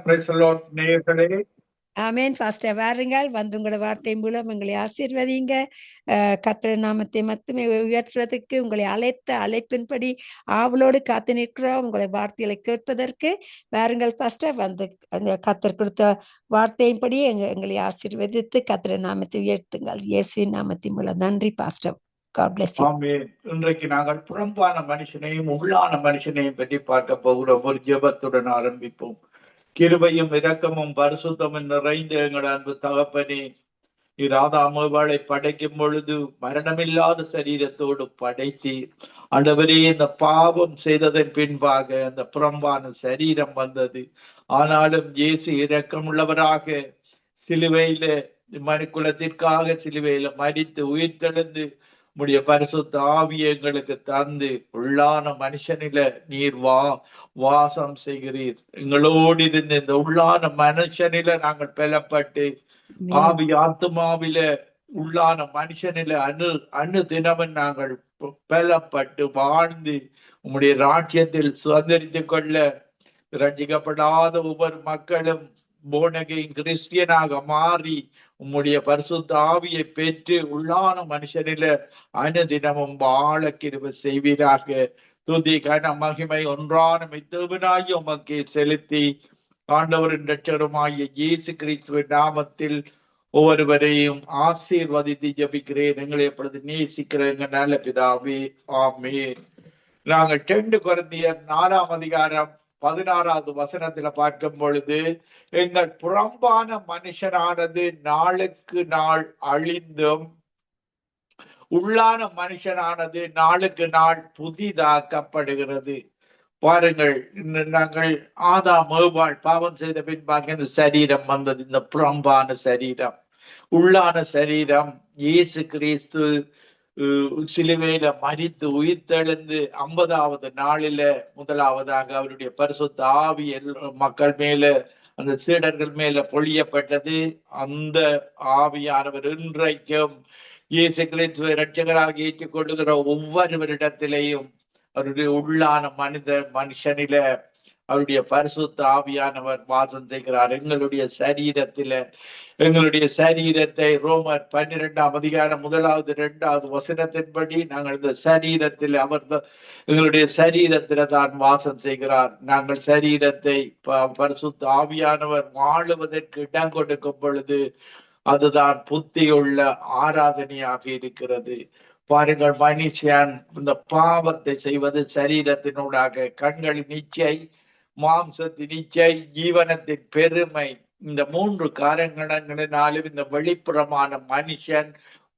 Praise the Lord நேயர்களே. ஆமேன். Pastor வாருங்கள், வந்து உங்களோட வார்த்தை மூலம் எங்களை ஆசீர்வதிங்க. கர்த்தர் நாமத்தை மட்டுமே உயர்த்துறதுக்கு உங்களை அழைத்த அழைப்பின்படி ஆவலோடு காத்து நிற்கிறோம் உங்களை வார்த்தைகளை கேட்பதற்கு. வாருங்கள் ஃபாஸ்டர், வந்து அந்த கர்த்தர் கொடுத்த வார்த்தையின்படி எங்களை ஆசீர்வதித்து கர்த்தர் நாமத்தை உயர்த்துங்கள். இயேசுவின் நாமத்தின் மூலம். நன்றி பாஸ்டர். God bless you. ஆமென். இன்றைக்கு நாங்கள் புறம்பான மனுஷனையும் உள்ளான மனுஷனையும் பற்றி பார்க்க போகிறோம். ஒரு ஜெபத்துடன் ஆரம்பிப்போம். கிருபையும் இரக்கமும் பரிசுத்தமும் நிறைந்த எங்கள் அன்பு தகப்பனே, நீர் ஆதாம் ஏவாளை படைக்கும் பொழுது மரணமில்லாத சரீரத்தோடு படைத்தீர். ஆண்டவரே, இந்த பாவம் செய்ததன் பின்பாக அந்த புறம்பான சரீரம் வந்தது. ஆனாலும் இயேசு இரக்கமுள்ளவராக சிலுவையில மனுக்குலத்திற்காக சிலுவையில மரித்து உயிர்த்தெழுந்து உம்முடைய பரிசுத்த ஆவியை எங்களுக்கு தந்து உள்ளான மனுஷனில நீர் வாசம் செய்கிறீர். எங்களோடு இருந்த இந்த உள்ளான மனுஷனில நாங்கள் பெலப்பட்டு ஆவி ஆத்துமாவில உள்ளான மனுஷனில அணு தினமும் நாங்கள் பெலப்பட்டு வாழ்ந்து உம்முடைய ராஜ்யத்தில் சுதந்திரித்துக் கொள்ள ரட்சிக்கப்படாத ஒவ்வொரு மக்களும் போனகையும் கிறிஸ்டியனாக மாறி உம்முடைய பரிசுத்த ஆவியை பெற்று உள்ளான மனுஷனில அனுதினமும் வாழ கிருபை செய்வீராக. துதி கன மகிமை ஒன்றான மெய்தேவனாகிய உமக்கு செலுத்தி ஆண்டவரின் இரட்சகருமாகிய இயேசு கிறிஸ்துவின் நாமத்தில் ஒவ்வொருவரையும் ஆசீர்வதித்து ஜெபிக்கிறேன். எங்களை எப்பொழுது நேசிக்கிற எங்க நல்ல பிதாவே, ஆமென். நாங்கள் 2 கொரிந்தியர் 4ஆம் அதிகாரம் 16வது வசனத்துல பார்க்கும் பொழுது, எங்கள் புறம்பான மனுஷனானது நாளுக்கு நாள் அழிந்தும் உள்ளான மனுஷனானது நாளுக்கு நாள் புதிதாக்கப்படுகிறது. பாருங்கள், நாங்கள் ஆதாம் ஏவாள் பாவம் செய்த பின்பாக இந்த சரீரம் வந்தது, இந்த புறம்பான சரீரம். உள்ளான சரீரம் இயேசு கிறிஸ்து சிலுவையில மரித்து உயிர்த்தெழுந்து 50வது நாளில முதலாவதாக அவருடைய பரிசுத்த ஆவி மக்கள் மேல, அந்த சீடர்கள் மேல பொழியப்பட்டது. அந்த ஆவியானவர் இன்றைக்கும் இயேசு கிறிஸ்துவை இரட்சகராக ஏற்றுக்கொள்ளுகிற ஒவ்வொருவரிடத்திலேயும் அவருடைய உள்ளான மனுஷனில அவருடைய பரிசுத்த ஆவியானவர் வாசம் செய்கிறார். எங்களுடைய சரீரத்தை ரோமர் 12ஆம் அதிகாரம் 1வது 2வது வசனத்தின்படி நாங்கள் இந்த சரீரத்தில் எங்களுடைய சரீரத்தில தான் வாசம் செய்கிறார். நாங்கள் சரீரத்தை பரிசுத்த ஆவியானவர் வாழுவதற்கு இடம் கொடுக்கும் பொழுது அதுதான் புத்தியுள்ள ஆராதனையாக இருக்கிறது. பாருங்கள், மனுஷன் இந்த பாவத்தை செய்வது சரீரத்தினூடாக கண்களின் இச்சை, மாம்சத்தின் இச்சை, ஜீவனத்தின் பெருமை, இந்த 3 காரணங்களினாலும் இந்த வெளிப்புறமான மனுஷன்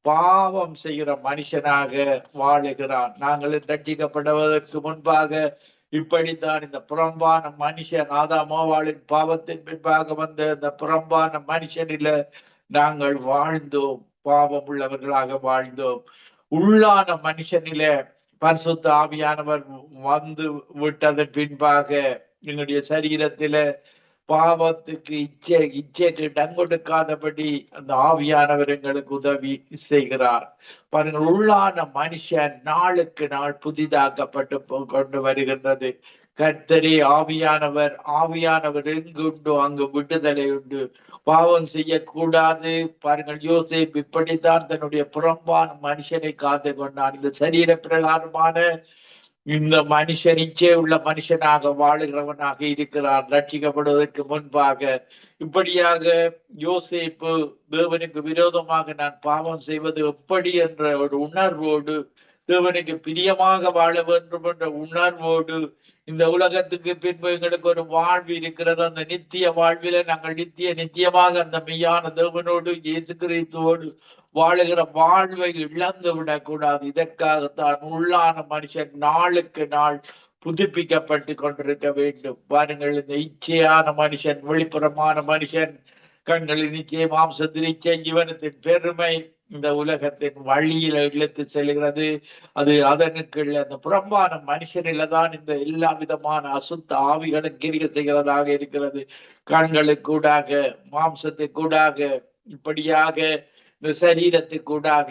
பாவம் செய்கிற மனுஷனாக வாழுகிறான். நாங்கள் ரட்சிக்கப்படுவதற்கு முன்பாக இப்படித்தான் இந்த புறம்பான மனுஷன் ஆதாம் ஏவாளின் பாவத்தின் பின்பாக வந்த இந்த புறம்பான மனுஷனில நாங்கள் வாழ்ந்தோம், பாவம் உள்ளவர்களாக வாழ்ந்தோம். உள்ளான மனுஷனில பரிசுத்த ஆவியானவர் வந்து விட்டதன் பின்பாக எங்களுடைய சரீரத்தில பாவத்துக்கு இச்சைக்கு இடம் கொடுக்காதபடி அந்த ஆவியானவர் எங்களுக்கு உதவி செய்கிறார். பாருங்கள், உள்ளான மனுஷன் நாளுக்கு நாள் புதிதாக்கப்பட்டு கொண்டு வருகின்றது. கர்த்தரே ஆவியானவர் எங்கு உண்டு அங்கு விடுதலை உண்டு. பாவம் செய்யக்கூடாது. பாருங்கள், யோசேப் இப்படித்தான் தன்னுடைய புறம்பான மனுஷனை காத்து கொண்டான். இந்த சரீர பிரகாரமான இந்த மனுஷன் இச்சை உள்ள மனுஷனாக வாழுகிறவனாக இருக்கிறார். ரட்சிக்கப்படுவதற்கு முன்பாக இப்படியாக யோசேப்பு தேவனுக்கு விரோதமாக நான் பாவம் செய்வது எப்படி என்ற ஒரு உணர்வோடு, தேவனுக்கு பிரியமாக வாழ வேண்டும் என்ற உணர்வோடு, இந்த உலகத்துக்கு பின்பு எங்களுக்கு ஒரு வாழ்வு இருக்கிறது, அந்த நித்திய வாழ்வில நாங்கள் நித்தியமாக அந்த மெய்யான தேவனோடு இயேசு கிறிஸ்துவோடு வாழுகிற வாழ்வை இழந்து விடக்கூடாது. இதற்காகத்தான் உள்ளான மனுஷன் நாளுக்கு நாள் புதுப்பிக்கப்பட்டு கொண்டிருக்க வேண்டும். பாருங்கள், இந்த இச்சையான மனுஷன், வெளிப்புறமான மனுஷன், கண்களின் நிச்சய, மாம்சத்தின் நிச்சய, ஜீவனத்தின் பெருமை இந்த உலகத்தின் வழியில இழுத்து செல்கிறது. அது அதனுக்குள்ள அந்த புறம்பான மனுஷனில தான் இந்த எல்லா விதமான அசுத்த ஆவிகளும் கிரியை செய்கிறதாக இருக்கிறது. கண்களுக்கூடாக, மாம்சத்துக்கூடாக, இப்படியாக இந்த சரீரத்துக்கூடாக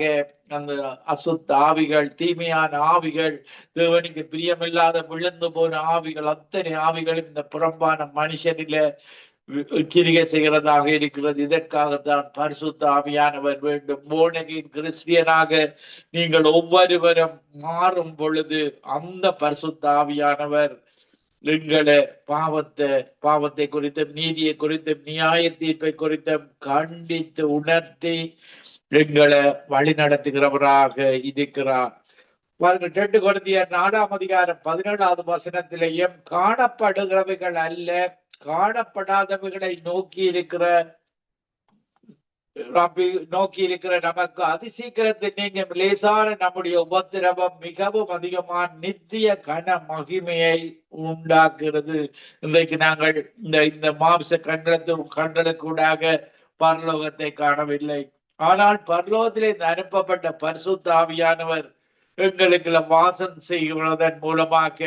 அந்த அசுத்த ஆவிகள், தீமையான ஆவிகள், தேவனுக்கு பிரியமில்லாத விழுந்து போன ஆவிகள், அத்தனை ஆவிகளும் இந்த புறம்பான மனுஷனில கிரிகை செய்கிறதாக இருக்கிறது. இதற்காகத்தான் பரிசுத்த ஆவியானவர் வேண்டும். போனகின் கிறிஸ்டியனாக நீங்கள் ஒவ்வொருவரும் மாறும் பொழுது அந்த பரிசுத்த ஆவியானவர் எங்களை பாவத்தை குறித்தும் நீதியை குறித்தும் நியாய தீர்ப்பை குறித்தும் கண்டித்து உணர்த்தி எங்களை வழி நடத்துகிறவராக இருக்கிறார். 2 கொரிந்தியர் 4:17 காணப்படுகிறவைகள் அல்ல, காணப்படாதவைகளை நோக்கி இருக்கிற நமக்கு அதிசீக்கிரத்தில் நீங்க லேசான நம்முடைய உபத்திரவம் மிகவும் அதிகமான நித்திய கன மகிமையை உண்டாக்குகிறது. இன்றைக்கு நாங்கள் இந்த மாம்ச கண்களுக்கூடாக பரலோகத்தை காணவில்லை. ஆனால் பரலோகத்திலே அனுப்பப்பட்ட பரிசுத்த ஆவியானவர் எங்களுக்கு வாசம் செய்கிறதன் மூலமாக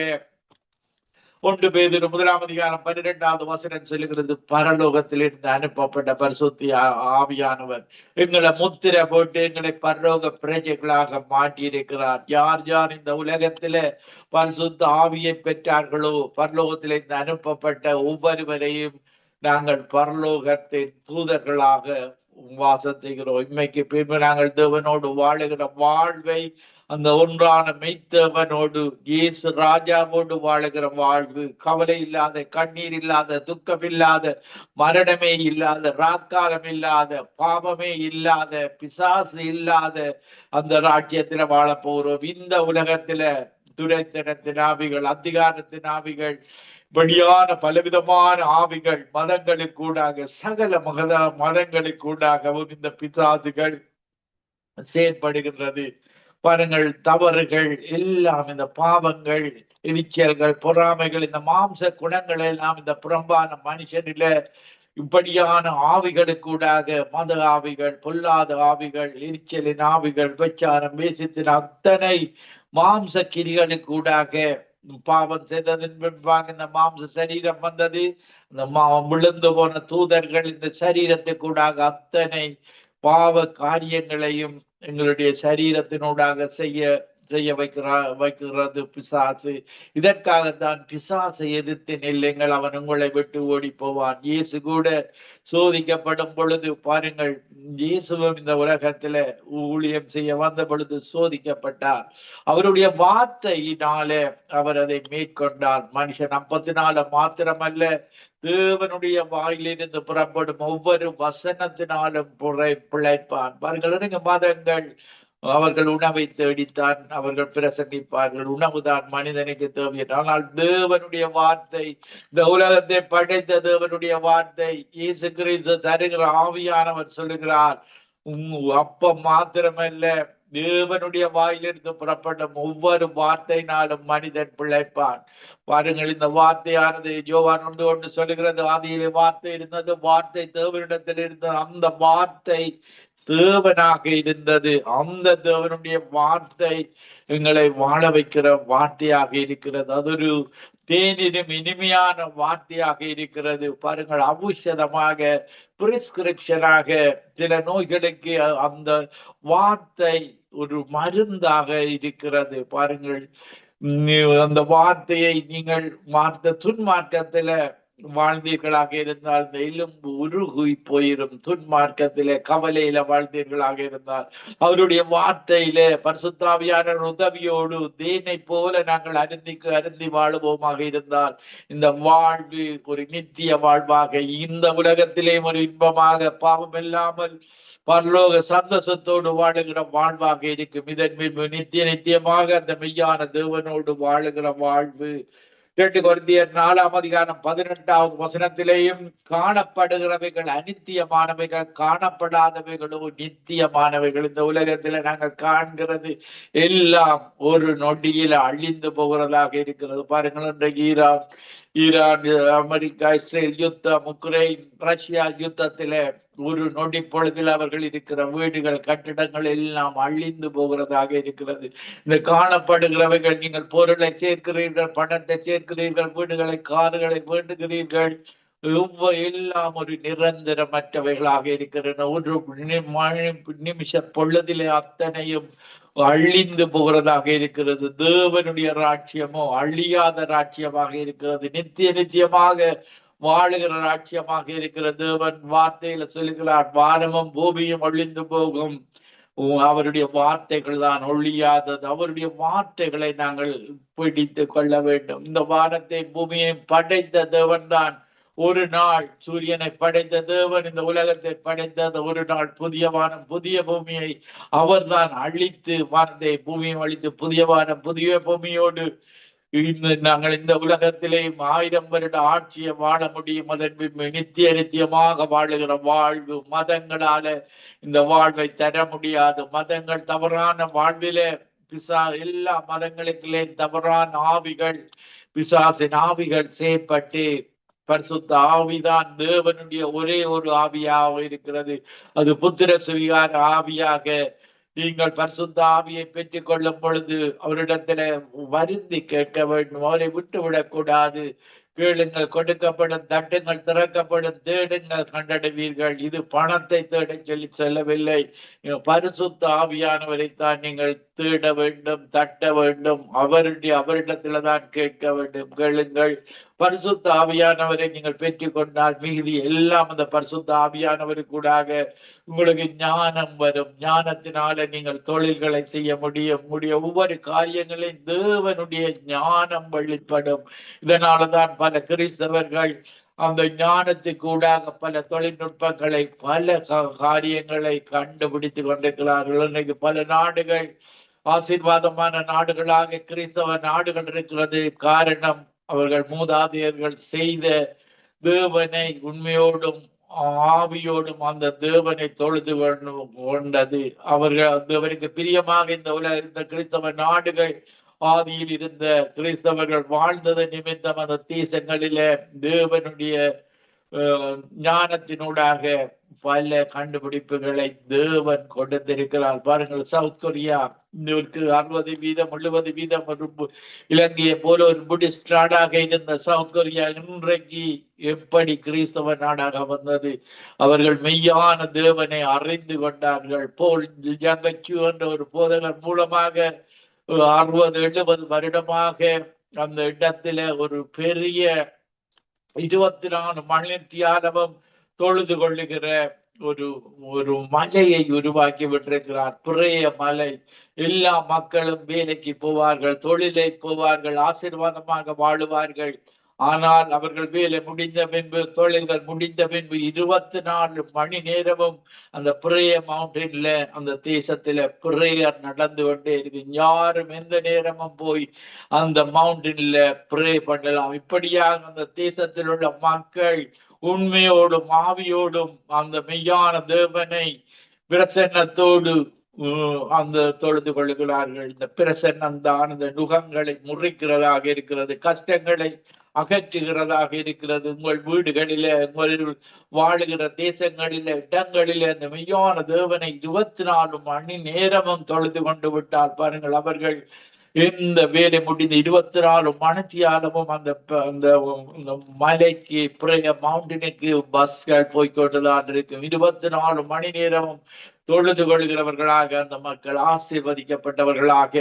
1 பேதுரு 1:12 சொல்லுகிறது, பரலோகத்திலிருந்து அனுப்பப்பட்ட பரிசுத்த ஆவியானவர் எங்களை முத்திரை போட்டு எங்களை பரலோக பிரஜைகளாக மாற்றி இருக்கிறார். யார் யார் இந்த உலகத்தில பரிசுத்த ஆவியை பெற்றார்களோ பரலோகத்திலிருந்து அனுப்பப்பட்ட ஒவ்வொருவரையும் நாங்கள் பரலோகத்தின் தூதர்களாக வாசம் செய்கிறோம். இன்மைக்கு பின்பு நாங்கள் தேவனோடு வாழுகிற வாழ்வை அந்த ஒன்றான மெய்த்தேவனோடு இயேசு ராஜாவோடு வாழுகிற வாழ்வு, கவலை இல்லாத, கண்ணீர் இல்லாத, துக்கம் இல்லாத, மரணமே இல்லாத, ராக்காலம் இல்லாத, பாவமே இல்லாத, பிசாசு இல்லாத அந்த ராஜ்யத்துல வாழ போறோம். இந்த உலகத்துல துரைத்தனத்தின் ஆவிகள், அதிகாரத்தின் ஆவிகள், வெளியான பலவிதமான ஆவிகள், மதங்களுக்கூடாக, சகல மதங்களுக்கூடாகவும் இந்த பிசாசுகள் செயற்படுகின்றது. பாருங்கள், தவறுகள் எல்லாம், இந்த பாவங்கள், எரிச்சல்கள், பொறாமைகள், இந்த மாம்ச குணங்கள் எல்லாம் இந்த புறம்பான மனுஷனில இப்படியான ஆவிகளுக்கூடாக, மத ஆவிகள், பொல்லாத ஆவிகள், எரிச்சலின் ஆவிகள், விபச்சாரம், வேசித்தின் அத்தனை மாம்ச கிரிகளுக்கூடாக பாவம் செய்ததன் பின்பாக இந்த மாம்ச சரீரம் வந்தது. இந்த விழுந்து போன தூதர்கள் இந்த சரீரத்துக்கூடாக அத்தனை பாவ காரியங்களையும் எங்களுடைய சரீரத்தினூடாக செய்ய வைக்கிறது பிசாசு. இதற்காகத்தான் பிசாசை எதிர்த்து நில்லுங்கள், அவன் உங்களை விட்டு ஓடி போவான். இயேசு கூட சோதிக்கப்படும் பொழுது பாருங்கள், இயேசுவும் இந்த உலகத்துல ஊழியம் செய்ய வந்த பொழுது சோதிக்கப்பட்டார். அவருடைய வார்த்தையினாலே அவர் அதை மேற்கொண்டார். மனுஷன் அப்பத்தினால மாத்திரமல்ல, தேவனுடைய வாயிலிருந்து புறப்படும் ஒவ்வொரு வசனத்தினாலும் பிழைப்பான். பாருங்கள், மதங்கள் அவர்கள் உணவை தேடித்தான் அவர்கள் பிரசங்கிப்பார்கள். உணவுதான் மனிதனுக்கு தேவை. ஆனால் தேவனுடைய வார்த்தை, இந்த உலகத்தை படைத்த தேவனுடைய வார்த்தை, இயேசு கிறிஸ்து தருகிற ஆவியானவர் சொல்லுகிறார், அப்பம் மாத்திரமல்ல, தேவனுடைய வாயிலிருந்து புறப்படும் ஒவ்வொரு வார்த்தையினாலும் மனிதன் பிழைப்பான். பாருங்கள், இந்த வார்த்தையானது யோவான் 1:1 சொல்லுகிறது, ஆதியிலே வார்த்தை இருந்தது, வார்த்தை தேவனிடத்தில் இருந்தது, அந்த வார்த்தை தேவனாக இருந்தது. அந்த தேவனுடைய வார்த்தை எங்களை வாழ வைக்கிற வார்த்தையாக இருக்கிறது. அது ஒரு தேனிலும் இனிமையான வார்த்தையாக இருக்கிறது. பாருங்கள், ஔஷதமாக, பிரிஸ்கிரிப்ஷனாக, சில நோய்களுக்கு அந்த வார்த்தை ஒரு மருந்தாக இருக்கிறது. பாருங்கள், அந்த வார்த்தையை நீங்கள் துன்மார்க்கத்துல வாழ்ந்தீர்களாக இருந்தால் இந்த எலும்பு உருகி போயிரும். துன்மார்க்கத்திலே கவலையில வாழ்ந்தீர்களாக இருந்தால் அவருடைய வார்த்தையில பரிசுத்த ஆவியானவர் உதவியோடு தேனை போல நாங்கள் அருந்தி வாழுவோமாக இருந்தால் இந்த வாழ்வு ஒரு நித்திய வாழ்வாக, இந்த உலகத்திலே ஒரு இன்பமாக, பாவம் இல்லாமல் பரலோக சந்தோஷத்தோடு வாழுகிற வாழ்வாக இருக்கும். இதன் பின்பு நித்தியமாக அந்த மெய்யான தேவனோடு வாழுகிற வாழ்வு. 2 கொரிந்தியர் 4:18 காணப்படுகிறவைகள் அநித்தியமானவைகள், காணப்படாதவைகளோ நித்தியமானவைகள். இந்த உலகத்துல நாங்கள் காண்கிறது எல்லாம் ஒரு நொடியில அழிந்து போகிறதாக இருக்கிறது. பாருங்கள், இன்றைக்கு ஈரான், அமெரிக்கா, இஸ்ரேல் யுத்தம், உக்ரைன், ரஷ்யா யுத்தத்தில ஒரு நொடி பொழுதில் அவர்கள் இருக்கிற வீடுகள், கட்டிடங்கள் எல்லாம் அழிந்து போகிறதாக இருக்கிறது. இந்த காணப்படுகிறவைகள், நீங்கள் பொருளை சேர்க்கிறீர்கள், பணத்தை சேர்க்கிறீர்கள், வீடுகளை, கார்களை வேண்டுகிறீர்கள், எல்லாம் ஒரு நிரந்தரமற்றவைகளாக இருக்கின்றன. ஒரு நிமிஷ பொழுதிலே அத்தனையும் அழிந்து போகிறதாக இருக்கிறது. தேவனுடைய ராஜ்யமோ அழியாத ராஜ்யமாக இருக்கிறது. நித்தியமாக வாழுகிற ராட்சியமாக இருக்கிற தேவன். வார்த்தையில சொல்லுகிறார், வானமும் பூமியும் ஒழிந்து போகும், அவருடைய வார்த்தைகள் தான் ஒழியாதது. அவருடைய வார்த்தைகளை நாங்கள் பிடித்து கொள்ள வேண்டும். இந்த வானத்தை பூமியை படைத்த தேவன் தான். ஒரு நாள் சூரியனை படைத்த தேவன் இந்த உலகத்தை படைத்தது ஒரு நாள். புதிய வானம் புதிய பூமியை அவர்தான் அழித்து, வானத்தை பூமியை அழித்து புதிய வானம் புதிய பூமியோடு நாங்கள் இந்த உலகத்திலே 1000 வருட ஆட்சியை வாழ முடியும். அதன் நித்தியமாக வாழுகிற வாழ்வு. மதங்களால இந்த வாழ்வை தர முடியாது. மதங்கள் தவறான வாழ்விலே எல்லா மதங்களுக்குள்ளே தவறான ஆவிகள், பிசாசின் ஆவிகள் செயற்பட்டு, பரிசுத்த ஆவிதான் தேவனுடைய ஒரே ஒரு ஆவியாக இருக்கிறது. அது புத்திர சுவிகார ஆவியாக நீங்கள் பரிசுத்த ஆவியை பெற்றுக் கொள்ளும் பொழுது அவரிடத்துல வருந்தி கேட்க வேண்டும். அவரை விட்டுவிடக் கூடாது. கேளுங்கள் கொடுக்கப்படும், தட்டுங்கள் திறக்கப்படும், தேடுங்கள் கண்டடைவீர்கள். இது பணத்தை தேட சொல்லி செல்லவில்லை. பரிசுத்த ஆவியானவரைத்தான் நீங்கள் தேட வேண்டும், தட்ட வேண்டும். அவரிடத்துல தான் கேட்க வேண்டும். கேளுங்கள். பரிசுத்த ஆவியானவரை நீங்கள் பெற்றுக் கொண்டால் மிகுதி எல்லாம் அந்த பரிசுத்த ஆவியானவருக்கூடாக உங்களுக்கு ஞானம் வரும். ஞானத்தினால நீங்கள் தொழில்களை செய்ய முடியும். ஒவ்வொரு காரியங்களையும் தேவனுடைய ஞானம் வெளிப்படும். இதனாலதான் பல கிறிஸ்தவர்கள் அந்த ஞானத்துக்கு ஊடாக பல தொழில்நுட்பங்களை, பல காரியங்களை கண்டுபிடித்து கொண்டிருக்கிறார்கள். இன்னைக்கு பல நாடுகள் ஆசீர்வாதமான நாடுகளாக கிறிஸ்தவ நாடுகள் இருக்கிறது. காரணம், அவர்கள் மூதாதையர்கள் செய்த தேவனை உண்மையோடும் ஆவியோடும் அந்த தேவனை தொழுது கொண்டது. அவர்கள் தேவனுக்கு பிரியமாக இந்த கிறிஸ்தவ நாடுகள், ஆதியில் இருந்த கிறிஸ்தவர்கள் வாழ்ந்தது நிமித்தம் அந்த தேசங்களில தேவனுடைய ஞானத்தினூடாக பல கண்டுபிடிப்புகளை தேவன் கொடுத்திருக்கிறார். பாருங்கள், சவுத் கொரியா 60% 70% இலங்கையை போல ஒரு புத்திஸ்ட் நாடாக இருந்த சவுத் கொரியா இன்றைக்கு எப்படி கிறிஸ்தவ நாடாக வந்தது? அவர்கள் மெய்யான தேவனை அறிந்து கொண்டார்கள். போல் ஜங்கச்சு என்ற ஒரு போதகர் மூலமாக 60-70 வருடமாக அந்த இடத்துல ஒரு பெரிய 24 மணி தியானமும் தொழுது கொள்ளுகிற ஒரு மலையை உருவாக்கி விட்டிருக்கிறார். பிரேய மலை. எல்லா மக்களும் வேலைக்கு போவார்கள், தொழிலை போவார்கள், ஆசீர்வாதமாக வாழுவார்கள். ஆனால் அவர்கள் வேலை முடிந்த பின்பு, தொழில்கள் முடிந்த பின்பு 24 மணி நேரமும் அந்த பிரேய மவுண்டன்ல, அந்த தேசத்துல பிரேயர் நடந்து கொண்டே இருக்கு. யாரும் எந்த நேரமும் போய் அந்த மவுண்டன்ல ப்ரே பண்ணலாம். இப்படியாக அந்த தேசத்தில் உள்ள மக்கள் உண்மையோடும் ஆவியோடும் அந்த மெய்யான தேவனை பிரசன்னத்தோடு அந்த தொழுது கொள்ளுகிறார்கள். இந்த பிரசன்னம் தான் இந்த நுகங்களை முறிக்கிறதாக இருக்கிறது, கஷ்டங்களை அகற்றுகிறதாக இருக்கிறது. உங்கள் வீடுகளில, உங்கள் வாழுகிற தேசங்களில, இடங்களில அந்த மெய்யான தேவனை 24 மணி நேரமும் தொழுது கொண்டு விட்டால் பாருங்கள், அவர்கள் இந்த வேலை முடிந்து 24 மணித்தியாலமும் அந்த மலைக்கு, மவுண்டனுக்கு பஸ்கள் போய்கொண்டுதான் இருக்கும். 24 மணி நேரமும் தொழுது கொள்கிறவர்களாக அந்த மக்கள் ஆசீர்வதிக்கப்பட்டவர்களாக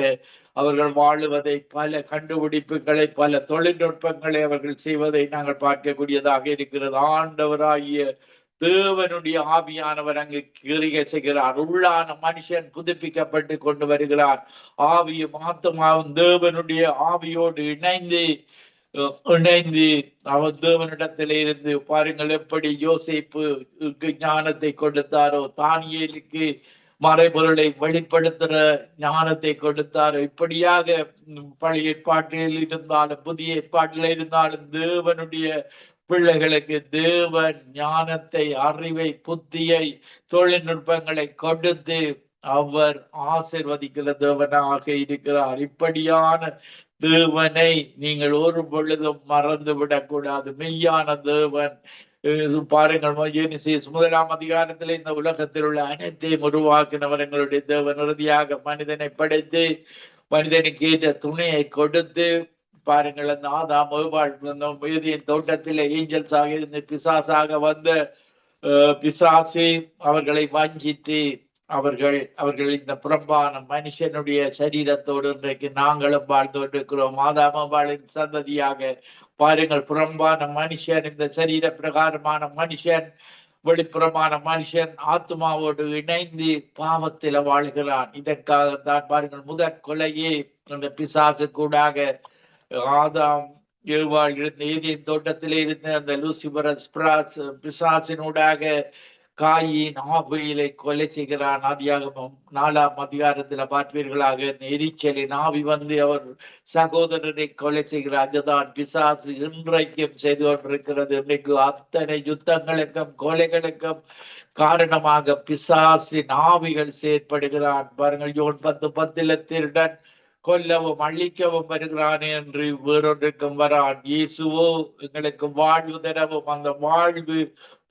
அவர்கள் வாழுவதை, பல கண்டுபிடிப்புகளை, பல தொழில்நுட்பங்களை அவர்கள் செய்வதை நாங்கள் பார்க்கக்கூடியதாக இருக்கிறது. ஆண்டவராகிய தேவனுடைய ஆவியானவர் அங்கு கிரியை செய்கிறார். உள்ளான மனுஷன் புதுப்பிக்கப்பட்டு கொண்டு வருகிறார். ஆவியும் ஆத்மாவும் தேவனுடைய ஆவியோடு இணைந்து அவர் தேவனிடத்திலே இருந்து பாருங்கள், எப்படி யோசேப்புக்கு ஞானத்தை கொடுத்தாரோ, தானியேலுக்கு மறைபொருளை வெளிப்படுத்துற ஞானத்தை கொடுத்தாரோ, இப்படியாக பழைய ஏற்பாட்டில் இருந்தாலும் புதிய ஏற்பாட்டில் இருந்தாலும் தேவனுடைய பிள்ளைகளுக்கு தேவன் ஞானத்தை, அறிவை, புத்தியை, தொழில்நுட்பங்களை கொடுத்து அவர் ஆசீர்வதிக்கிற தேவனாக இருக்கிறார். இப்படியான தேவனை நீங்கள் ஒரு பொழுதும் மறந்து விடக்கூடாது. மெய்யான தேவன் பாருங்கள், 1 அதிகாரத்தில் இந்த உலகத்தில் உள்ள அனைத்தையும் உருவாக்கினவர் எங்களுடைய தேவன். இறுதியாக மனிதனை படைத்து மனிதனுக்கு ஏற்ற துணையை கொடுத்து பாருங்கள், அந்த ஆதாம் ஏவாள் ஏதேன் தோட்டத்திலே ஏஞ்சல்ஸாக இருந்து பிசாசாக வந்த பிசாசு அவர்களை வஞ்சித்து அவர்கள் இந்த புறம்பான மனுஷனுடைய சரீரத்தோடு இன்றைக்கு நாங்களும் வாழ்ந்து கொண்டிருக்கிறோம். ஆதாம் ஏவாளின் சந்ததியாக பாருங்கள், புறம்பான மனுஷன், இந்த சரீர பிரகாரமான மனுஷன், வெளிப்புறமான மனுஷன் ஆத்மாவோடு இணைந்து பாவத்தில வாழ்கிறான். இதற்காகத்தான் பாருங்கள், முதற் கொலையே அந்த பிசாசு கூடாக ஆதாம் ஏவாள் இருந்த ஏதேன் தோட்டத்திலே இருந்த அந்த லூசிபரஸ் பிசாசினூடாக காயின் ஆபேலை கொலை செய்கிறான். ஆதியாகமம் 4ஆம் அதிகாரத்துல பார்ப்பீர்களாக, எரிச்சலின் ஆவி வந்து அவர் சகோதரரை கொலை செய்கிறார். அதுதான் பிசாசு இன்றைக்கும் செய்து கொண்டிருக்கிறது. இன்றைக்கு அத்தனை யுத்தங்களுக்கும் கொலைகளுக்கும் காரணமாக பிசாசின் ஆவிகள் செயற்படுகிறான். பாருங்கள், யோன் 10:10 திருடன் கொல்லவும் அழிக்கவும் வருகிறான் என்று வேறொன்றுக்கும் வரான். இயேசுவோ எங்களுக்கு வாழ்வு தரவும், அந்த வாழ்வு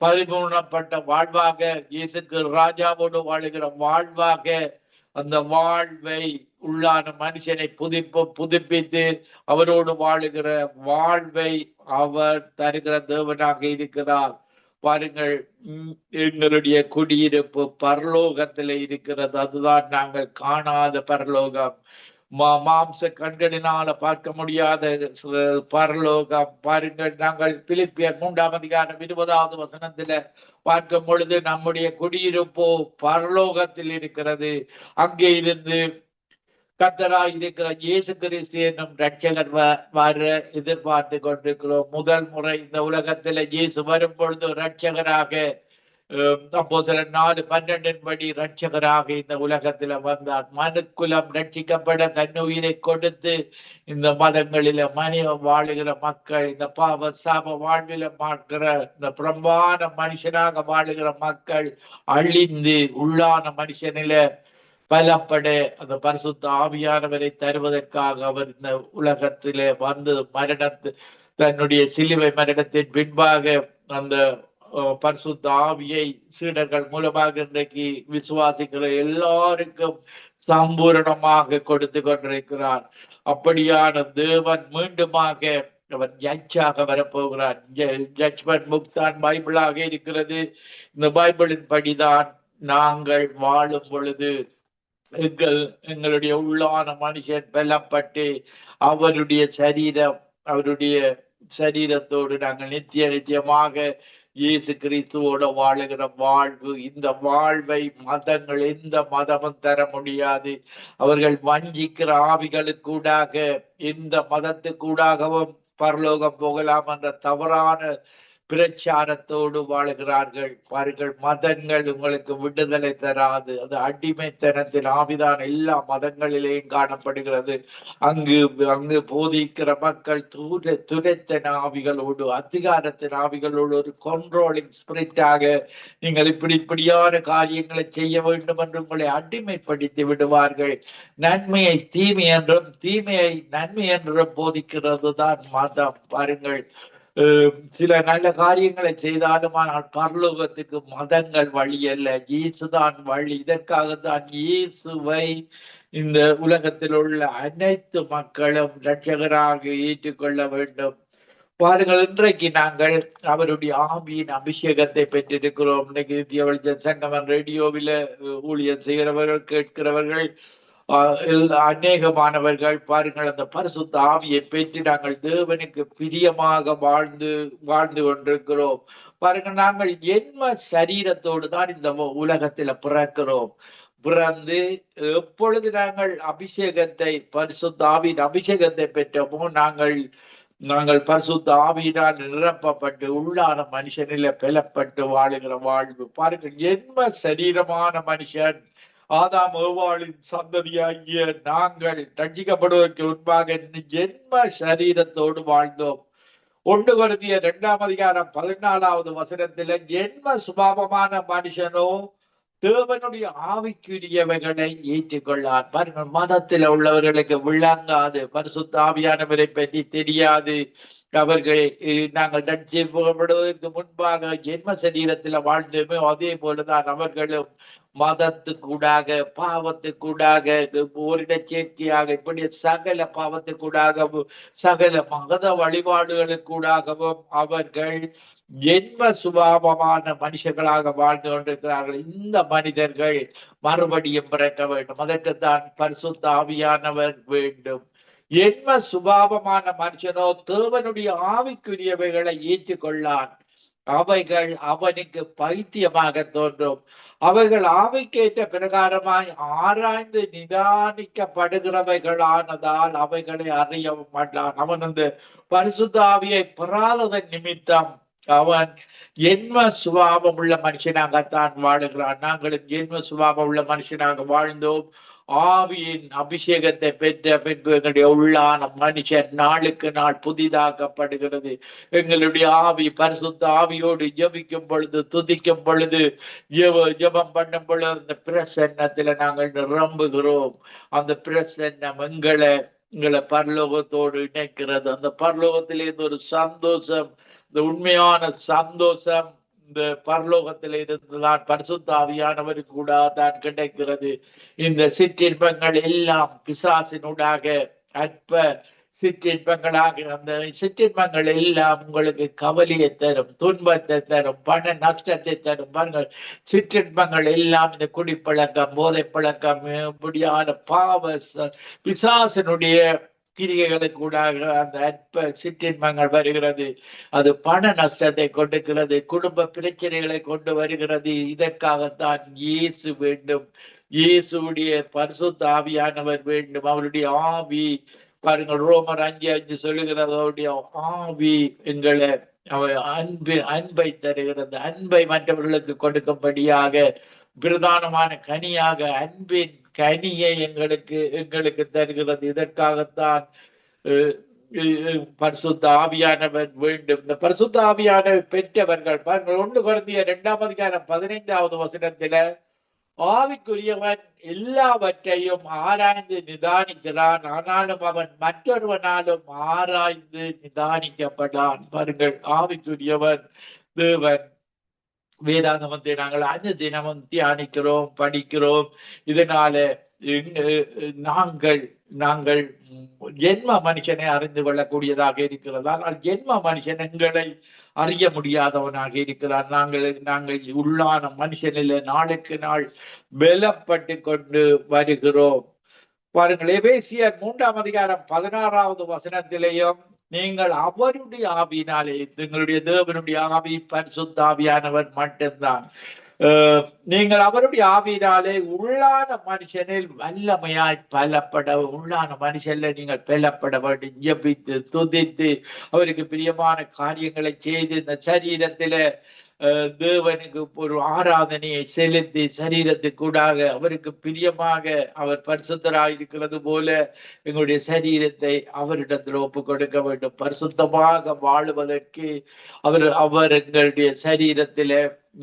பரிபூர்ணப்பட்ட வாழ்வாக, இயேசுக்கு ராஜாவோடு வாழுகிற வாழ்வாக, அந்த வாழ்வை உள்ளான மனுஷனை புதுப்பித்து அவரோடு வாழுகிற வாழ்வை அவர் தருகிற தேவனாக இருக்கிறார். பாருங்கள், எங்களுடைய குடியிருப்பு பரலோகத்திலே இருக்கிறது. அதுதான் நாங்கள் காணாத பரலோகம், மாம்ச கண்களினால பார்க்க முடியாத பரலோகம். பாருங்கள், நாங்கள் பிலிப்பியர் 3ஆம் அதிகாரம் 20வது வசனத்துல பார்க்கும் பொழுது நம்முடைய குடியிருப்போ பரலோகத்தில் இருக்கிறது. அங்கே இருந்து கர்த்தராய் இருக்கிற இயேசு கிறிஸ்து என்னும் ரட்சகர் வர எதிர்பார்த்து கொண்டிருக்கிறோம். முதல் முறை இந்த உலகத்துல இயேசு வரும் பொழுது ரட்சகராக, அப்போஸ்தலர் 4:12 படி ரட்சகராக இந்த உலகத்துல வந்தார். மனுக்குலம் ரட்சிக்கப்பட தன் உயிரை கொடுத்து இந்த மதங்களில வாழுகிற மக்கள், இந்த பாவ சாப வாழ்வில பார்க்கிற இந்த பிரம்பான மனுஷனாக வாழுகிற மக்கள் அழிந்து உள்ளான மனுஷனில பலப்பட அந்த பரிசுத்த ஆவியானவரை தருவதற்காக அவர் இந்த உலகத்திலே வந்து தன்னுடைய சிலுவை மரணத்தின் பின்பாக அந்த பரிசுத்த ஆவியை சீடர்கள் மூலமாக இன்றைக்கு விசுவாசிக்கிற எல்லாருக்கும் சம்பூரணமாக கொடுத்து கொண்டிருக்கிறார். அப்படியான தேவன் மீண்டுமாக அவர் ஜட்ஜாக வரப்போகிறார். ஜட்ஜ்மெண்ட் புக் தான் பைபிளாக இருக்கிறது. இந்த பைபிளின் படிதான் நாங்கள் வாழும் பொழுது எங்களுடைய உள்ளான மனுஷன் பலப்பட்டு அவருடைய சரீரத்தோடு நாங்கள் நித்தியமாக இயேசு கிறிஸ்துவோட வாழுகிற வாழ்வு. இந்த வாழ்வை மதங்கள் எந்த மதமும் தர முடியாது. அவர்கள் வஞ்சிக்கிற ஆவிகளுக்கூடாக எந்த மதத்துக்கூடாகவும் பரலோகம் போகலாம் என்ற தவறான பிரச்சாரத்தோடு வாழுகிறார்கள். பாருங்கள், மதங்கள் உங்களுக்கு விடுதலை தராது. அது அடிமைத்தனத்தின் ஆவிதான் எல்லா மதங்களிலேயும் காணப்படுகிறது. அங்கு போதிக்கிற மக்கள் துரைத்தன ஆவிகளோடு, அதிகாரத்தின் ஆவிகளோடு, ஒரு கண்ட்ரோலிங் ஸ்பிரிட்டாக நீங்கள் இப்படியான காரியங்களை செய்ய வேண்டும் என்று உங்களை அடிமைப்படுத்தி விடுவார்கள். நன்மையை தீமை என்றும் தீமையை நன்மை என்றும் போதிக்கிறது தான் மதம். பாருங்கள், சில நல்ல காரியங்களை செய்தாலும் ஆனால் பரலோகத்துக்கு மதங்கள் வழி அல்ல, இயேசுதான் வழி. இதற்காகத்தான் இயேசுவை இந்த உலகத்தில் உள்ள அனைத்து மக்களும் இரட்சகராக ஏற்றுக்கொள்ள வேண்டும். பாருங்கள், இன்றைக்கு நாங்கள் அவருடைய ஆவியின் அபிஷேகத்தை பெற்றிருக்கிறோம். இன்னைக்கு இந்திய வெளிச்ச சங்கமன் ரேடியோவில ஊழியர் செய்கிறவர்கள், கேட்கிறவர்கள் அநேகமானவர்கள் பாருங்கள், அந்த பரிசுத்த ஆவியை பெற்று நாங்கள் தேவனுக்கு பிரியமாக வாழ்ந்து கொண்டிருக்கிறோம். பாருங்கள், நாங்கள் ஜென்ம சரீரத்தோடு தான் இந்த உலகத்துல பிறக்கிறோம். பிறந்து எப்பொழுது நாங்கள் பரிசுத்த ஆவியின் அபிஷேகத்தை பெற்றோமோ நாங்கள் பரிசுத்த ஆவியினால் நிரப்பப்பட்டு உள்ளான மனுஷனில பலப்பட்டு வாழுகிற வாழ்வு. பாருங்கள், ஜென்ம சரீரமான மனுஷன் ஆதாம் ஏவாளின் சந்ததியாகிய நாங்கள் ரட்சிக்கப்படுவதற்கு முன்பாக ஜென்ம சரீரத்தோடு வாழ்ந்தோம். 1 கொரிந்தியர் 2ஆம் அதிகாரம் 14வது வசனத்துல ஜென்ம சுபாவமான மனுஷனோ தேவனுடைய ஆவிக்குரியவைகளை ஏற்றுக்கொள்ளார். பாருங்கள், மதத்தில் உள்ளவர்களுக்கு விளங்காது, பரிசுத்த ஆவியானவரை பற்றி தெரியாது. அவர்கள் நாங்கள் ரட்சிக்கப்படுவதற்கு முன்பாக ஜென்ம சரீரத்துல வாழ்ந்தோமே அதே போலதான் அவர்களும் மதத்துக்கூடாக, பாவத்துக்கூடாக, ஓரிடச்சேர்க்கையாக, இப்படி சகல பாவத்துக்கூடாகவும் சகல மத வழிபாடுகளுக்கூடாகவும் அவர்கள் ஜென்ம சுபாவமான மனுஷர்களாக வாழ்ந்து கொண்டிருக்கிறார்கள். இந்த மனிதர்கள் மறுபடியும் பிறக்க வேண்டும். அதற்குத்தான் பரிசுத்த ஆவியானவர் வேண்டும். என்ம சுபாவமான மனுஷனோ தேவனுடைய ஆவிக்குரியவைகளை ஏற்றுக்கொள்ளான். அவைகள் அவனுக்கு பைத்தியமாக தோன்றும். அவைகள் ஆவிக்கேற்ற பிரகாரமாய் ஆராய்ந்து நிதானிக்கப்படுகிறவைகளானதால் அவைகளை அறியவும் மாட்டான். அவன் அந்த பரிசுத்த ஆவியை பெறாததன் நிமித்தம் அவன் என்ம சுபாவம் உள்ள மனுஷனாகத்தான் வாழுகிறான். நாங்களும் என்ம சுபாவம் உள்ள மனுஷனாக வாழ்ந்தோம். ஆவியின் அபிஷேகத்தை பெற்ற பின்பு எங்களுடைய உள்ளான மனுஷன் நாளுக்கு நாள் புதிதாக்கப்படுகிறது. எங்களுடைய ஆவி பரிசுத்த ஆவியோடு ஜெபிக்கும் பொழுது, துதிக்கும் பொழுது, ஜெபம் பண்ணும் பொழுது அந்த பிரசன்னத்துல நாங்கள் நிரம்புகிறோம். அந்த பிரசன்னம் எங்களை பரலோகத்தோடு இணைக்கிறது. அந்த பரலோகத்திலிருந்து ஒரு சந்தோஷம், இந்த உண்மையான சந்தோஷம் இந்த பரலோகத்தில் இருந்துதான் பரிசுத்த ஆவியானவருக்கு கூட தான் கிடைக்கிறது. இந்த சிற்றின்பங்கள் எல்லாம் பிசாசினூடாக அற்ப சிற்றின்பங்களாக, அந்த சிற்றின்பங்கள் எல்லாம் உங்களுக்கு கவலையை தரும், துன்பத்தை தரும், பண நஷ்டத்தை தரும். பாருங்கள், சிற்றின்பங்கள் எல்லாம் இந்த குடிப்பழக்கம், போதை பழக்கம், இப்படியான பாவ பிசாசினுடைய கிரிகைகளுக்கு கூடாக அந்த அற்ப சிற்றின்பங்கள் வருகிறது. அது பண நஷ்டத்தை கொடுக்கிறது, குடும்ப பிரச்சனைகளை கொண்டு வருகிறது. இதற்காகத்தான் இயேசு வேண்டும். இயேசுடைய பரிசுத்த ஆவியானவர் வேண்டும். அவருடைய ஆவி, பாருங்கள், ரோமர் 5:5 சொல்லுகிறது, அவருடைய ஆவி எங்களை அன்பை தருகிறது. அன்பை மற்றவர்களுக்கு கொடுக்கும்படியாக பிரதானமான கனியாக அன்பின் கனியை எங்களுக்கு தருகிறது. இதற்காகத்தான் பரிசுத்த ஆவியானவர் வேண்டும். இந்த பரிசுத்த ஆவியானவர் பெற்றவர்கள் பாருங்கள், 1 கொரிந்தியர் 2:15 ஆவிக்குரியவன் எல்லாவற்றையும் ஆராய்ந்து நிதானிக்கிறான், ஆனாலும் அவன் மற்றொருவனாலும் ஆராய்ந்து நிதானிக்கப்படான். பாருங்கள், ஆவிக்குரியவன் தேவன். வேதாகமத்தை நாங்கள் அனுதினமும் தியானிக்கிறோம், படிக்கிறோம். இதனால நாங்கள் ஜென்ம மனுஷனை அறிந்து கொள்ளக்கூடியதாக இருக்கிறது. ஆனால் ஜென்ம மனுஷன் எங்களை அறிய முடியாதவனாக இருக்கிறார். நாங்கள் உள்ளான மனுஷனில் நாளுக்கு நாள் பலப்பட்டு கொண்டு வருகிறோம். பாருங்கள், எபேசியர் 3:16 நீங்கள் அவருடைய ஆவியினாலே, எங்களுடைய தேவனுடைய ஆவி பரிசுத்த ஆவியானவர் மட்டும்தான், நீங்கள் அவருடைய ஆவியினாலே உள்ளான மனுஷனில் வல்லமையாய் பலப்பட, உள்ளான மனுஷன்ல நீங்கள் பலப்பட வேண்டும். ஜெபித்து துதித்து அவருக்கு பிரியமான காரியங்களை செய்து இந்த சரீரத்தில தேவனுக்கு ஒரு ஆராதனையை செலுத்தி சரீரத்துக்கூடாக அவருக்கு பிரியமாக அவர் பரிசுத்தராக இருக்கிறது போல எங்களுடைய சரீரத்தை அவரிடத்தில் ஒப்பு கொடுக்க வேண்டும். பரிசுத்தமாக வாழுவதற்கு அவர் எங்களுடைய சரீரத்தில